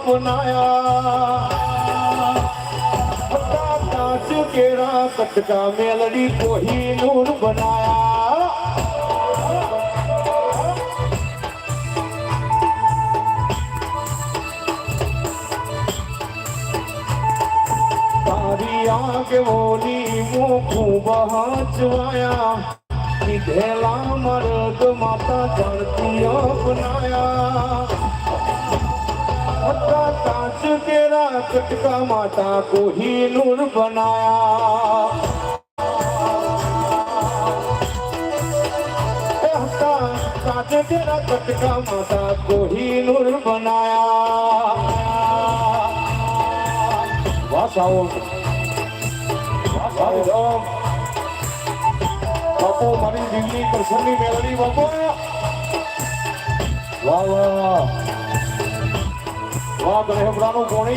अपनाया ताज केरा कटका मेलड़ी कोहिनूर बनाया तारी आगे बोली मुखू बहाचवाया ढेला मर्द माता जानती अपनाया ताज केरा कटका माता कोहिनूर बनाया ताज केरा कटका माता कोहिनूर बनाया वासाओ बापू मारी दिल्ली करसनी मेलडी बापू वाह वाह वाह गणेशपुराનું કોણી